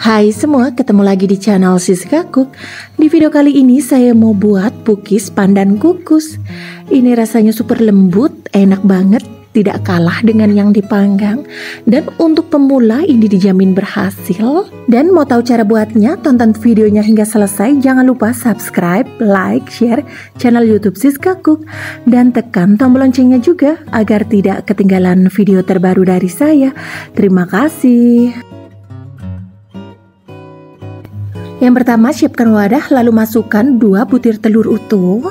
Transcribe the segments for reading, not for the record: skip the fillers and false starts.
Hai semua, ketemu lagi di channel Siska Cook. Di video kali ini saya mau buat pukis pandan kukus. Ini rasanya super lembut, enak banget, tidak kalah dengan yang dipanggang. Dan untuk pemula ini dijamin berhasil. Dan mau tahu cara buatnya? Tonton videonya hingga selesai. Jangan lupa subscribe, like, share channel YouTube Siska Cook. Dan tekan tombol loncengnya juga agar tidak ketinggalan video terbaru dari saya. Terima kasih. Yang pertama, siapkan wadah, lalu masukkan 2 butir telur utuh.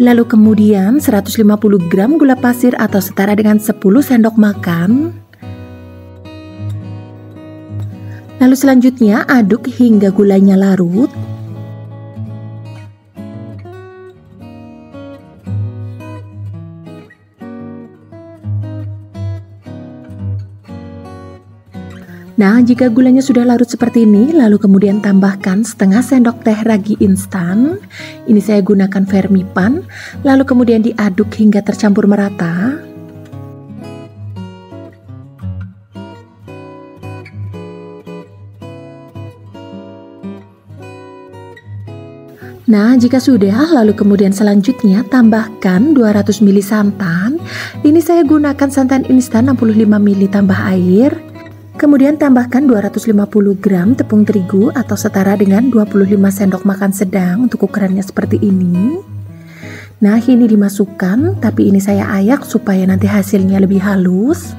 Lalu kemudian 150 gram gula pasir atau setara dengan 10 sendok makan. Lalu selanjutnya aduk hingga gulanya larut. Nah, jika gulanya sudah larut seperti ini, lalu kemudian tambahkan setengah sendok teh ragi instan. Ini saya gunakan Vermipan. Lalu kemudian diaduk hingga tercampur merata. Nah, jika sudah, lalu kemudian selanjutnya tambahkan 200 ml santan. Ini saya gunakan santan instan 65 ml tambah air. Kemudian tambahkan 250 gram tepung terigu atau setara dengan 25 sendok makan sedang untuk ukurannya seperti ini. Nah, ini dimasukkan, tapi ini saya ayak supaya nanti hasilnya lebih halus.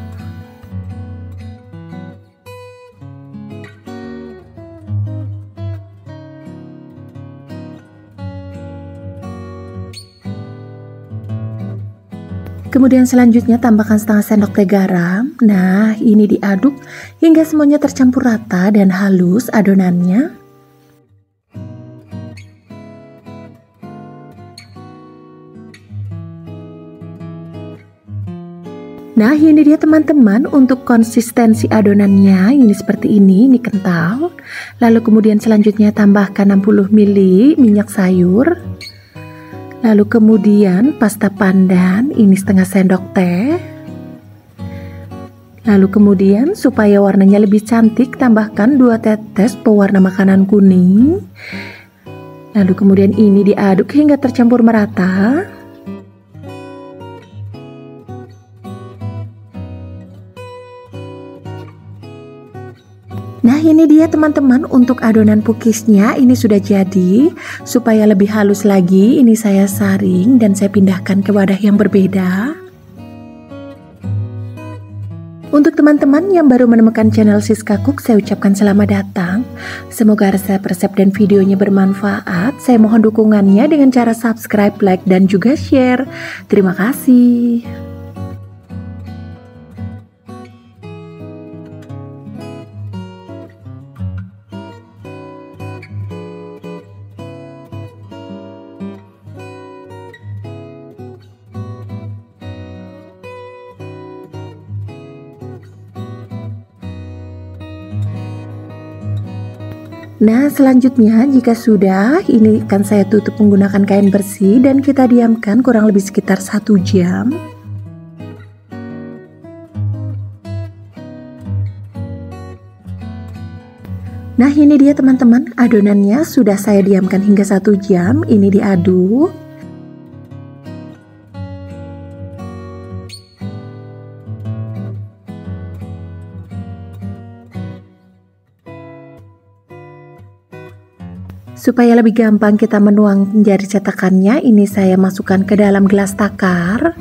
Kemudian selanjutnya tambahkan setengah sendok teh garam. Nah, ini diaduk hingga semuanya tercampur rata dan halus adonannya. Nah, ini dia teman-teman untuk konsistensi adonannya. Ini seperti ini kental. Lalu kemudian selanjutnya tambahkan 60 ml minyak sayur. Lalu kemudian pasta pandan, ini setengah sendok teh. Lalu kemudian supaya warnanya lebih cantik, tambahkan 2 tetes pewarna makanan kuning. Lalu kemudian ini diaduk hingga tercampur merata. Nah, ini dia teman-teman untuk adonan pukisnya. Ini sudah jadi. Supaya lebih halus lagi, ini saya saring dan saya pindahkan ke wadah yang berbeda. Untuk teman-teman yang baru menemukan channel Siska Cook, saya ucapkan selamat datang. Semoga resep-resep dan videonya bermanfaat. Saya mohon dukungannya dengan cara subscribe, like, dan juga share. Terima kasih. Nah, selanjutnya jika sudah, ini akan saya tutup menggunakan kain bersih dan kita diamkan kurang lebih sekitar 1 jam. Nah, ini dia teman-teman, adonannya sudah saya diamkan hingga 1 jam. Ini diaduk. Supaya lebih gampang kita menuang jari cetakannya, ini saya masukkan ke dalam gelas takar.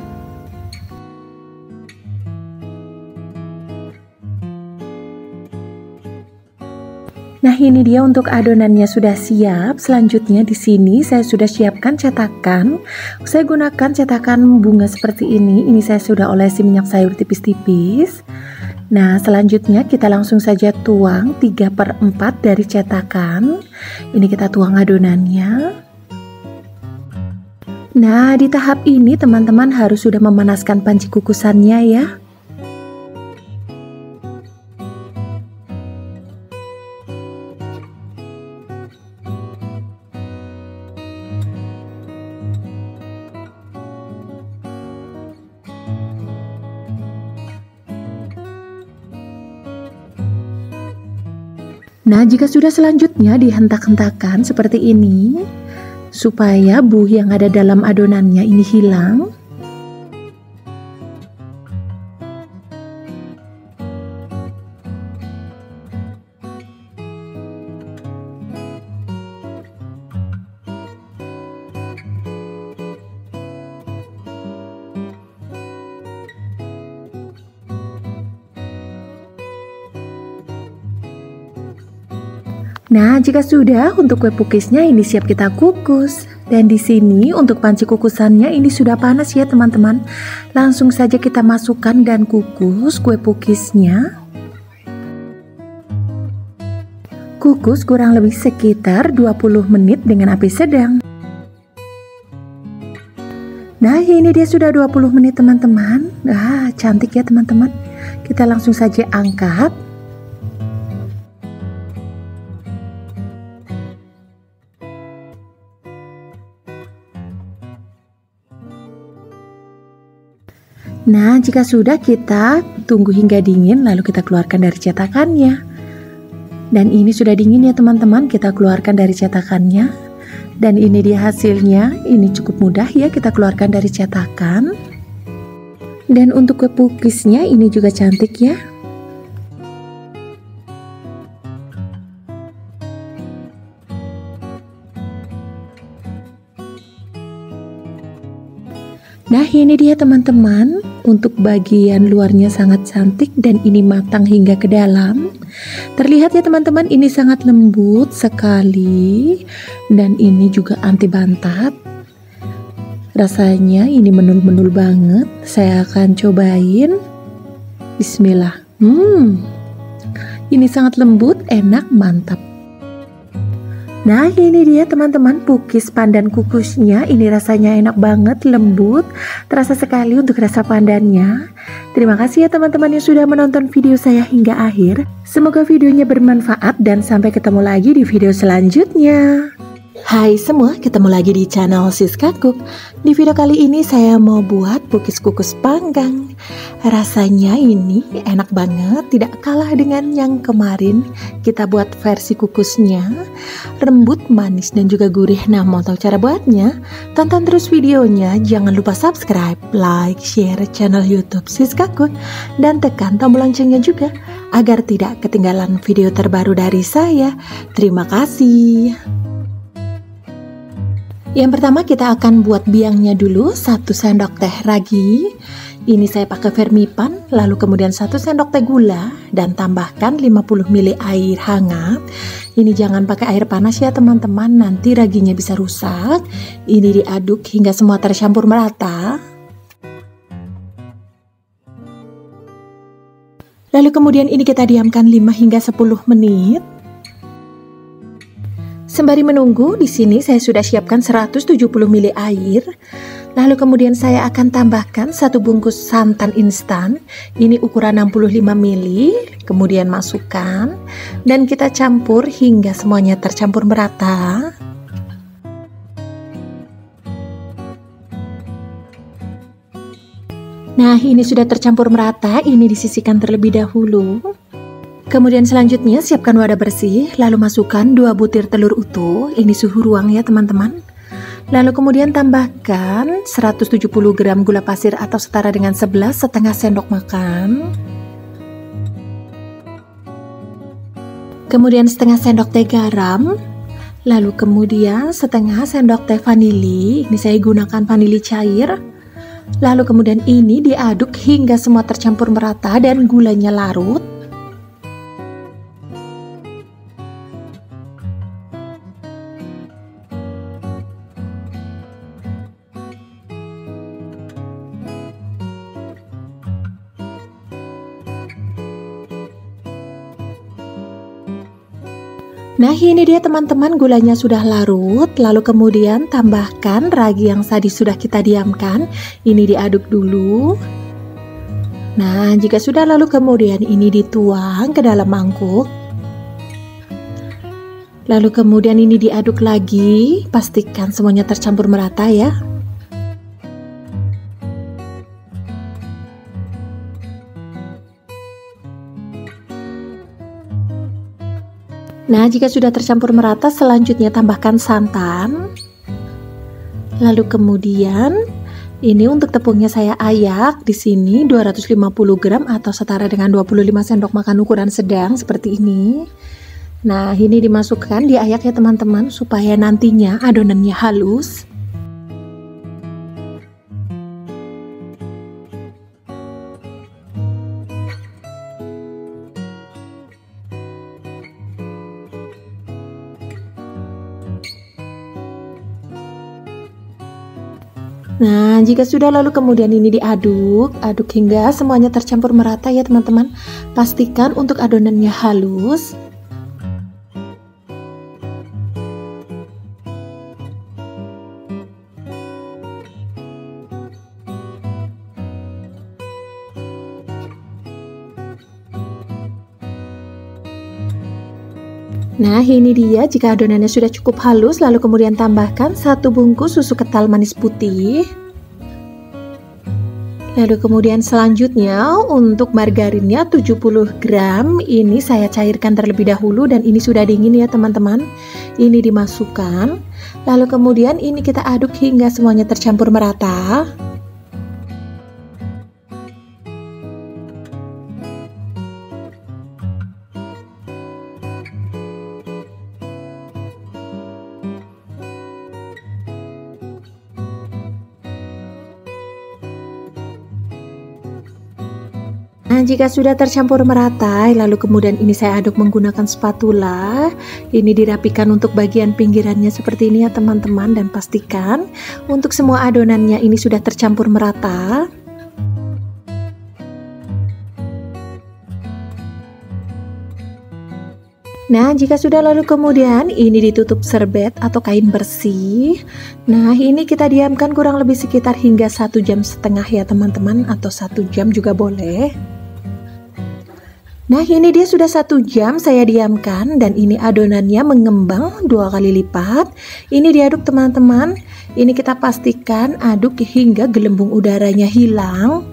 Nah, ini dia untuk adonannya sudah siap. Selanjutnya di sini saya sudah siapkan cetakan. Saya gunakan cetakan bunga seperti ini. Ini saya sudah olesi minyak sayur tipis-tipis. Nah, selanjutnya kita langsung saja tuang 3/4 dari cetakan. Ini kita tuang adonannya. Nah, di tahap ini teman-teman harus sudah memanaskan panci kukusannya ya. Nah, jika sudah selanjutnya dihentak-hentakan seperti ini, supaya buih yang ada dalam adonannya ini hilang. Nah, jika sudah, untuk kue pukisnya ini siap kita kukus. Dan di sini untuk panci kukusannya ini sudah panas ya teman-teman. Langsung saja kita masukkan dan kukus kue pukisnya. Kukus kurang lebih sekitar 20 menit dengan api sedang. Nah, ini dia sudah 20 menit teman-teman. Cantik ya teman-teman. Kita langsung saja angkat. Nah, jika sudah, kita tunggu hingga dingin lalu kita keluarkan dari cetakannya. Dan ini sudah dingin ya teman-teman, kita keluarkan dari cetakannya. Dan ini dia hasilnya, ini cukup mudah ya kita keluarkan dari cetakan. Dan untuk kue pukisnya ini juga cantik ya. Nah, ini dia teman-teman, untuk bagian luarnya sangat cantik dan ini matang hingga ke dalam. Terlihat ya teman-teman, ini sangat lembut sekali dan ini juga anti bantat. Rasanya ini menul-menul banget. Saya akan cobain. Bismillah. Ini sangat lembut, enak, mantap. Nah, ini dia teman-teman pukis pandan kukusnya. Ini rasanya enak banget, lembut, terasa sekali untuk rasa pandannya. Terima kasih ya teman-teman yang sudah menonton video saya hingga akhir. Semoga videonya bermanfaat dan sampai ketemu lagi di video selanjutnya. Hai semua, ketemu lagi di channel Siska Cook. Di video kali ini saya mau buat pukis kukus panggang. Rasanya ini enak banget, tidak kalah dengan yang kemarin kita buat versi kukusnya. Lembut, manis, dan juga gurih. Nah, mau tahu cara buatnya? Tonton terus videonya, jangan lupa subscribe, like, share channel YouTube Siska Cook, dan tekan tombol loncengnya juga agar tidak ketinggalan video terbaru dari saya. Terima kasih. Yang pertama kita akan buat biangnya dulu. 1 sendok teh ragi. Ini saya pakai vermipan. Lalu kemudian 1 sendok teh gula. Dan tambahkan 50 ml air hangat. Ini jangan pakai air panas ya teman-teman. Nanti raginya bisa rusak. Ini diaduk hingga semua tercampur merata. Lalu kemudian ini kita diamkan 5 hingga 10 menit. Sembari menunggu, di sini saya sudah siapkan 170 ml air. Lalu kemudian saya akan tambahkan 1 bungkus santan instan. Ini ukuran 65 ml. Kemudian masukkan dan kita campur hingga semuanya tercampur merata. Nah, ini sudah tercampur merata. Ini disisihkan terlebih dahulu. Kemudian selanjutnya siapkan wadah bersih, lalu masukkan 2 butir telur utuh, ini suhu ruang ya teman-teman. Lalu kemudian tambahkan 170 gram gula pasir atau setara dengan 11,5 sendok makan. Kemudian setengah sendok teh garam. Lalu kemudian setengah sendok teh vanili, ini saya gunakan vanili cair. Lalu kemudian ini diaduk hingga semua tercampur merata dan gulanya larut. Nah, ini dia teman-teman, gulanya sudah larut. Lalu kemudian tambahkan ragi yang tadi sudah kita diamkan. Ini diaduk dulu. Nah, jika sudah lalu kemudian ini dituang ke dalam mangkuk. Lalu kemudian ini diaduk lagi. Pastikan semuanya tercampur merata ya. Nah, jika sudah tercampur merata, selanjutnya tambahkan santan. Lalu kemudian ini untuk tepungnya saya ayak di sini 250 gram atau setara dengan 25 sendok makan ukuran sedang seperti ini. Nah, ini dimasukkan diayak ya teman-teman supaya nantinya adonannya halus. Nah, jika sudah lalu kemudian ini diaduk, aduk hingga semuanya tercampur merata ya teman-teman. Pastikan untuk adonannya halus. Nah, ini dia jika adonannya sudah cukup halus, lalu kemudian tambahkan 1 bungkus susu kental manis putih. Lalu kemudian selanjutnya untuk margarinnya 70 gram, ini saya cairkan terlebih dahulu dan ini sudah dingin ya teman-teman. Ini dimasukkan, lalu kemudian ini kita aduk hingga semuanya tercampur merata. Nah, jika sudah tercampur merata, lalu kemudian ini saya aduk menggunakan spatula. Ini dirapikan untuk bagian pinggirannya seperti ini ya teman-teman, dan pastikan untuk semua adonannya ini sudah tercampur merata. Nah, jika sudah lalu kemudian ini ditutup serbet atau kain bersih. Nah, ini kita diamkan kurang lebih sekitar hingga 1,5 jam ya teman-teman, atau 1 jam juga boleh. Nah, ini dia sudah 1 jam saya diamkan dan ini adonannya mengembang 2 kali lipat. Ini diaduk teman-teman. Ini kita pastikan aduk hingga gelembung udaranya hilang.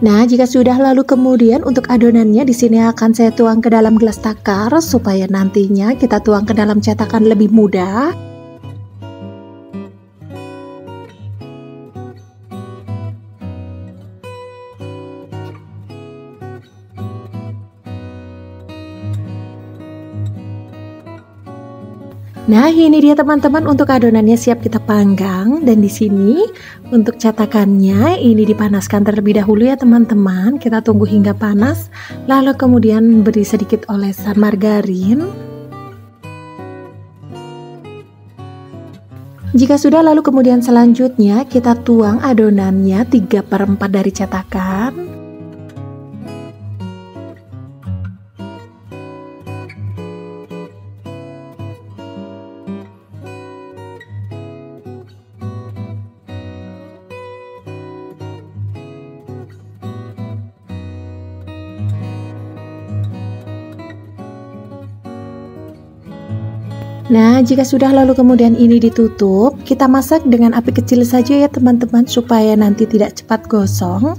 Nah, jika sudah lalu kemudian untuk adonannya di sini akan saya tuang ke dalam gelas takar supaya nantinya kita tuang ke dalam cetakan lebih mudah. Nah, ini dia teman-teman untuk adonannya siap kita panggang, dan di sini untuk cetakannya ini dipanaskan terlebih dahulu ya teman-teman. Kita tunggu hingga panas, lalu kemudian beri sedikit olesan margarin. Jika sudah lalu kemudian selanjutnya kita tuang adonannya 3/4 dari cetakan. Nah, jika sudah lalu kemudian ini ditutup, kita masak dengan api kecil saja ya teman-teman supaya nanti tidak cepat gosong.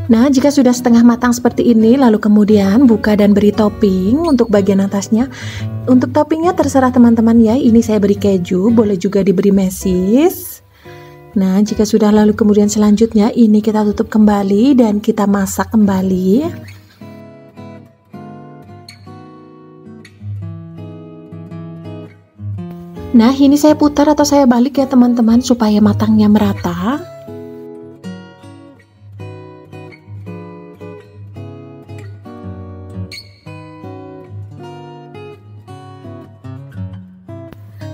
Nah, jika sudah setengah matang seperti ini, lalu kemudian buka dan beri topping untuk bagian atasnya. Untuk toppingnya terserah teman-teman ya, ini saya beri keju, boleh juga diberi mesis. Nah, jika sudah lalu kemudian selanjutnya ini kita tutup kembali dan kita masak kembali. Nah, ini saya putar atau saya balik ya teman-teman supaya matangnya merata.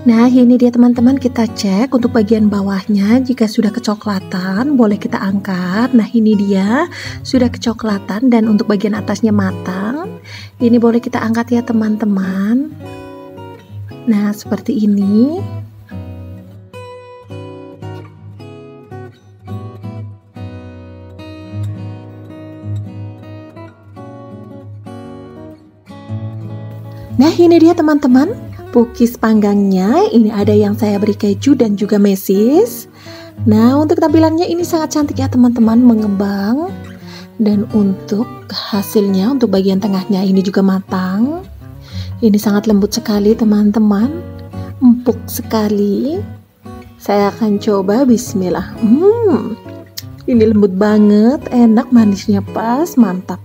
Nah, ini dia teman-teman, kita cek untuk bagian bawahnya. Jika sudah kecoklatan boleh kita angkat. Nah, ini dia sudah kecoklatan dan untuk bagian atasnya matang. Ini boleh kita angkat ya teman-teman. Nah, seperti ini. Nah, ini dia teman-teman, cookies panggangnya. Ini ada yang saya beri keju dan juga mesis. Nah, untuk tampilannya ini sangat cantik ya teman-teman, mengembang. Dan untuk hasilnya, untuk bagian tengahnya ini juga matang. Ini sangat lembut sekali teman-teman, empuk sekali. Saya akan coba, bismillah. Ini lembut banget, enak, manisnya pas, mantap.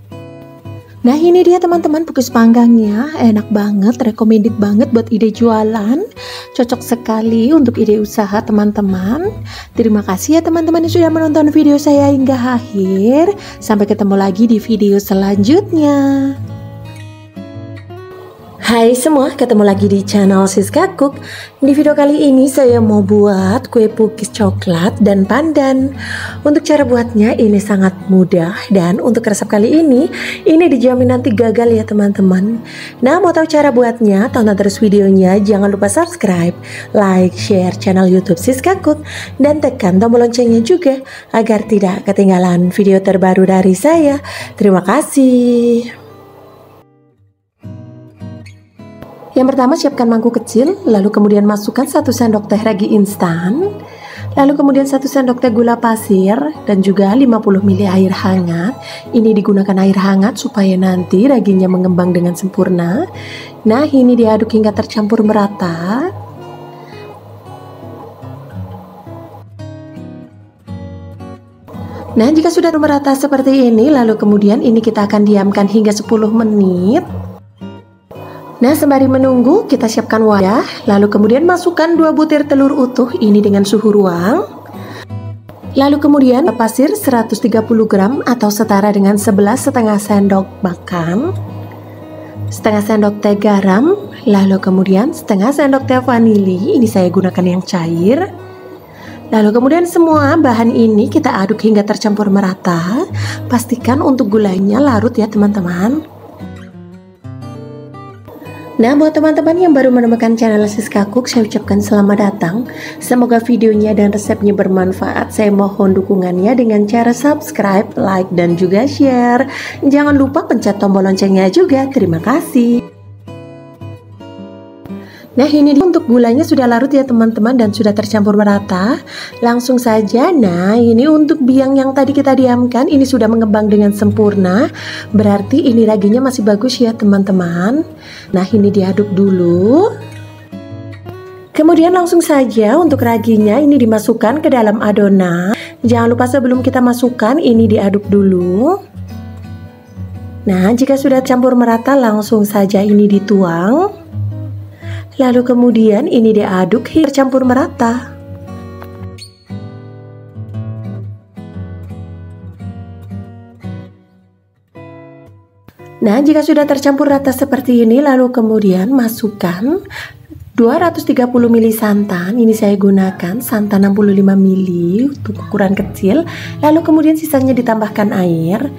Nah, ini dia teman-teman, cookies panggangnya, enak banget, recommended banget buat ide jualan, cocok sekali untuk ide usaha teman-teman. Terima kasih ya teman-teman yang sudah menonton video saya hingga akhir. Sampai ketemu lagi di video selanjutnya. Hai semua, ketemu lagi di channel Siska Cook. Di video kali ini saya mau buat kue cookies coklat dan pandan. Untuk cara buatnya ini sangat mudah, dan untuk resep kali ini dijamin nanti gagal ya teman-teman. Nah, mau tahu cara buatnya? Tonton terus videonya. Jangan lupa subscribe, like, share channel YouTube Siska Cook, dan tekan tombol loncengnya juga agar tidak ketinggalan video terbaru dari saya. Terima kasih. Yang pertama, siapkan mangkuk kecil, lalu kemudian masukkan 1 sendok teh ragi instan, lalu kemudian 1 sendok teh gula pasir, dan juga 50 ml air hangat. Ini digunakan air hangat supaya nanti raginya mengembang dengan sempurna. Nah, ini diaduk hingga tercampur merata. Nah, jika sudah merata seperti ini, lalu kemudian ini kita akan diamkan hingga 10 menit. Nah, sembari menunggu, kita siapkan wadah, lalu kemudian masukkan 2 butir telur utuh ini dengan suhu ruang. Lalu kemudian pasir 130 gram atau setara dengan 11,5 sendok makan, setengah sendok teh garam, lalu kemudian setengah sendok teh vanili, ini saya gunakan yang cair. Lalu kemudian semua bahan ini kita aduk hingga tercampur merata. Pastikan untuk gulanya larut ya teman-teman. Nah, buat teman-teman yang baru menemukan channel Siska Cook, saya ucapkan selamat datang. Semoga videonya dan resepnya bermanfaat. Saya mohon dukungannya dengan cara subscribe, like, dan juga share. Jangan lupa pencet tombol loncengnya juga. Terima kasih. Nah, ini dia, untuk gulanya sudah larut ya teman-teman dan sudah tercampur merata. Langsung saja. Nah, ini untuk biang yang tadi kita diamkan, ini sudah mengembang dengan sempurna. Berarti ini raginya masih bagus ya teman-teman. Nah, ini diaduk dulu. Kemudian langsung saja untuk raginya ini dimasukkan ke dalam adonan. Jangan lupa sebelum kita masukkan ini diaduk dulu. Nah, jika sudah campur merata langsung saja ini dituang. Lalu kemudian ini diaduk hingga tercampur merata. Nah, jika sudah tercampur rata seperti ini, lalu kemudian masukkan 230 ml santan. Ini saya gunakan santan 65 ml untuk ukuran kecil. Lalu kemudian sisanya ditambahkan air.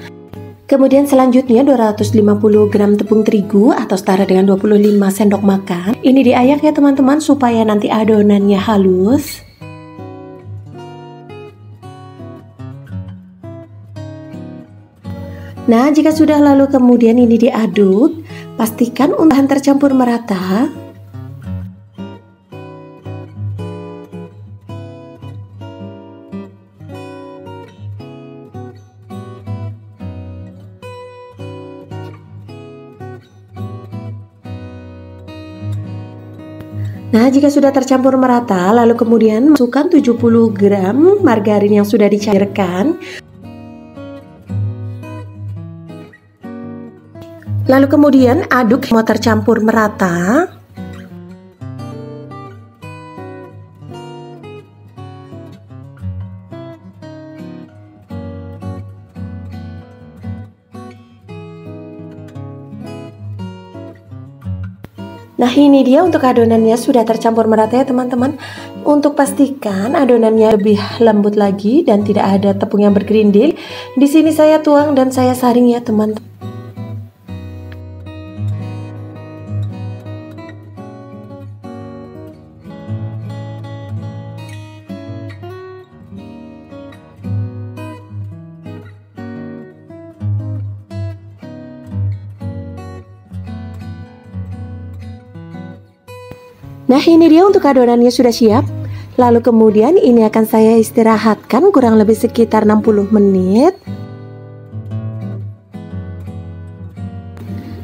Kemudian selanjutnya 250 gram tepung terigu atau setara dengan 25 sendok makan. Ini diayak ya teman-teman supaya nanti adonannya halus. Nah, jika sudah lalu kemudian ini diaduk, pastikan bahan tercampur merata. Nah, jika sudah tercampur merata, lalu kemudian masukkan 70 gram margarin yang sudah dicairkan. Lalu kemudian aduk semua tercampur merata. Nah, ini dia untuk adonannya sudah tercampur merata ya teman-teman. Untuk pastikan adonannya lebih lembut lagi dan tidak ada tepung yang bergerindil, di sini saya tuang dan saya saring ya teman-teman. Nah, ini dia untuk adonannya sudah siap. Lalu kemudian ini akan saya istirahatkan kurang lebih sekitar 60 menit.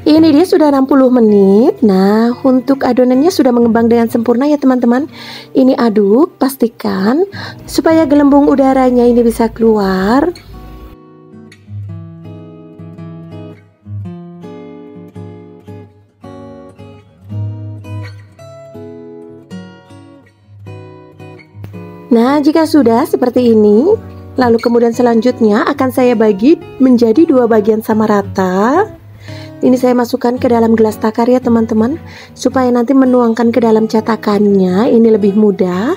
Ini dia sudah 60 menit. Nah, untuk adonannya sudah mengembang dengan sempurna ya teman-teman. Ini aduk, pastikan supaya gelembung udaranya ini bisa keluar. Nah, jika sudah seperti ini, lalu kemudian selanjutnya akan saya bagi menjadi 2 bagian sama rata. Ini saya masukkan ke dalam gelas takar ya teman-teman, supaya nanti menuangkan ke dalam cetakannya ini lebih mudah.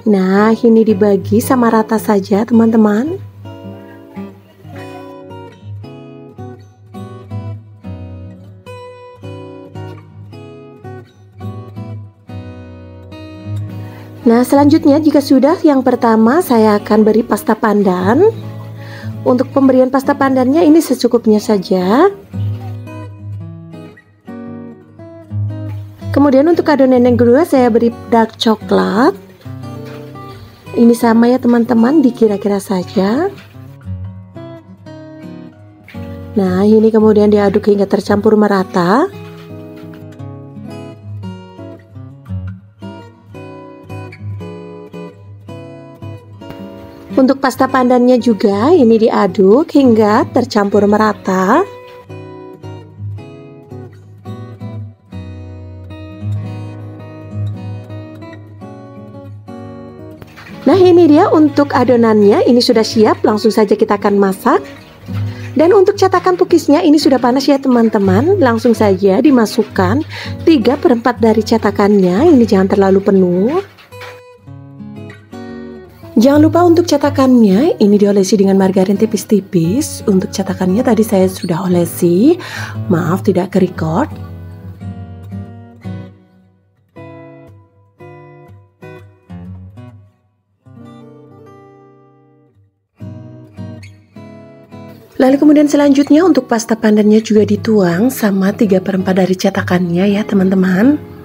Nah, ini dibagi sama rata saja teman-teman. Nah, selanjutnya jika sudah, yang pertama saya akan beri pasta pandan. Untuk pemberian pasta pandannya ini secukupnya saja. Kemudian untuk adonan yang kedua saya beri dark coklat. Ini sama ya teman-teman, dikira-kira saja. Nah, ini kemudian diaduk hingga tercampur merata. Untuk pasta pandannya juga ini diaduk hingga tercampur merata. Nah, ini dia untuk adonannya, ini sudah siap, langsung saja kita akan masak. Dan untuk cetakan cookiesnya ini sudah panas ya teman-teman, langsung saja dimasukkan 3/4 dari cetakannya, ini jangan terlalu penuh. Jangan lupa untuk cetakannya ini diolesi dengan margarin tipis-tipis. Untuk cetakannya tadi saya sudah olesi, maaf tidak ke-record. Lalu kemudian selanjutnya untuk pasta pandannya juga dituang sama 3/4 dari cetakannya ya teman-teman.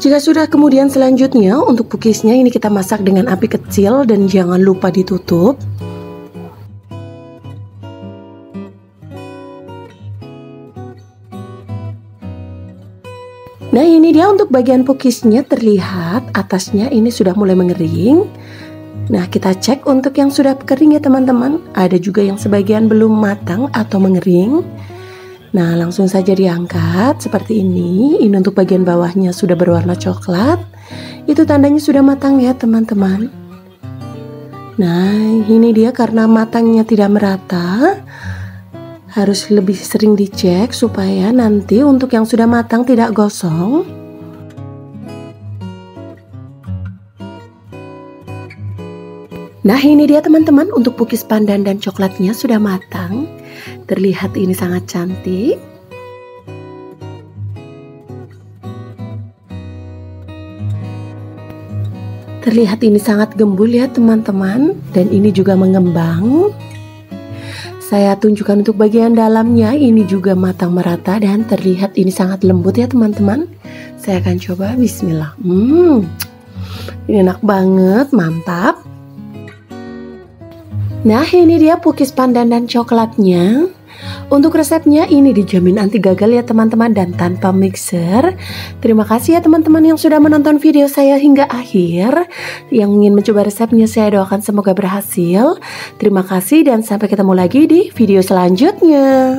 Jika sudah, kemudian selanjutnya untuk cookiesnya ini kita masak dengan api kecil dan jangan lupa ditutup. Nah, ini dia untuk bagian cookiesnya, terlihat atasnya ini sudah mulai mengering. Nah, kita cek untuk yang sudah kering ya teman-teman. Ada juga yang sebagian belum matang atau mengering. Nah, langsung saja diangkat seperti ini. Ini untuk bagian bawahnya sudah berwarna coklat. Itu tandanya sudah matang ya teman-teman. Nah, ini dia karena matangnya tidak merata. Harus lebih sering dicek supaya nanti untuk yang sudah matang tidak gosong. Nah, ini dia teman-teman untuk cookies pandan dan coklatnya sudah matang. Terlihat ini sangat cantik. Terlihat ini sangat gembul ya teman-teman, dan ini juga mengembang. Saya tunjukkan untuk bagian dalamnya, ini juga matang merata dan terlihat ini sangat lembut ya teman-teman. Saya akan coba, bismillah. Ini enak banget, mantap. Nah, ini dia cookies pandan dan coklatnya. Untuk resepnya ini dijamin anti gagal ya teman-teman dan tanpa mixer. Terima kasih ya teman-teman yang sudah menonton video saya hingga akhir. Yang ingin mencoba resepnya saya doakan semoga berhasil. Terima kasih dan sampai ketemu lagi di video selanjutnya.